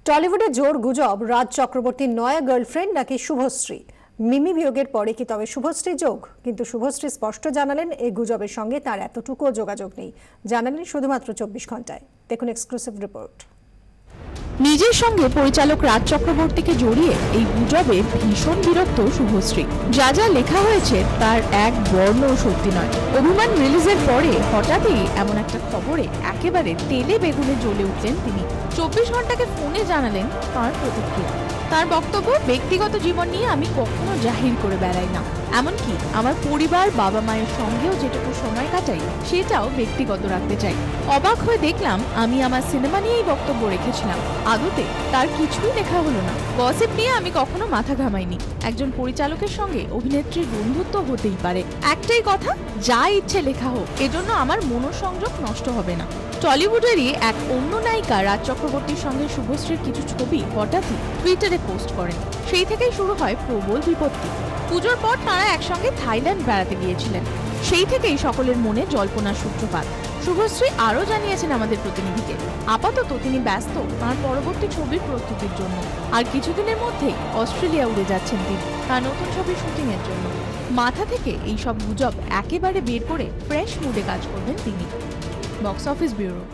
টলিউডে জোর গুজব রাজ চক্রবর্তীর নয়া গার্লফ্রেন্ড নাকি শুভশ্রী। মিমি বিয়োগের পরে কি তবে শুভশ্রী যোগ? কিন্তু শুভশ্রী স্পষ্ট জানালেন এই গুজবের সঙ্গে তার এতটুকুও যোগাযোগ নেই। জানালেন শুধুমাত্র 24 ঘন্টায়। দেখুন এক্সক্লুসিভ রিপোর্ট। নিজের সঙ্গে পরিচালক রাজ চক্রবর্তীকে জড়িয়ে এই গুজবে ভীষণ বিরক্ত শুভশ্রী। যা যা লেখা হয়েছে তার এক বর্ণও সত্যি নয়। অভিমান রিলিজের পরে হঠাৎই এমন একটা খবরে একেবারে তেলে বেগুনে জ্বলে উঠলেন তিনি। 24 ঘন্টাকে ফোনে জানালেন তার প্রতিক্রিয়া। তার বক্তব্য, ব্যক্তিগত জীবন নিয়ে আমি কখনো জাহির করে বেড়াই না, এমনকি আমার পরিবার বাবা মায়ের সঙ্গেও যেটুকু সময় কাটাই সেটাও ব্যক্তিগত রাখতে চাই। অবাক হয়ে দেখলাম আমি আমার সিনেমা নিয়েই বক্তব্য রেখেছিলাম, আদতে তার কিছুই লেখা হলো না। গসিপ নিয়ে আমি কখনো মাথা ঘামাইনি। একজন পরিচালকের সঙ্গে অভিনেত্রীর বন্ধুত্ব হতেই পারে, একটাই কথা, যা ইচ্ছে লেখা হোক, এজন্য আমার মনোসংযোগ নষ্ট হবে না। টলিউডেরই এক অন্য নায়িকা রাজ চক্রবর্তীর সঙ্গে শুভশ্রীর কিছু ছবি হঠাৎই টুইটারে পোস্ট করেন। সেই থেকেই শুরু হয় প্রবল বিপত্তি। পুজোর পর তারা একসঙ্গে থাইল্যান্ড বেড়াতে গিয়েছিলেন। সেই থেকেই সকলের মনে জল্পনার সূত্রপাত। শুভশ্রী আরও জানিয়েছেন আমাদের প্রতিনিধিকে, আপাতত তিনি ব্যস্ত তাঁর পরবর্তী ছবির প্রস্তুতির জন্য। আর কিছুদিনের মধ্যেই অস্ট্রেলিয়া উড়ে যাচ্ছেন তিনি তার নতুন ছবির শুটিং এর জন্য। মাথা থেকে এই সব গুজব একেবারে বের করে ফ্রেশ মুডে কাজ করবেন তিনি। Box office bureau.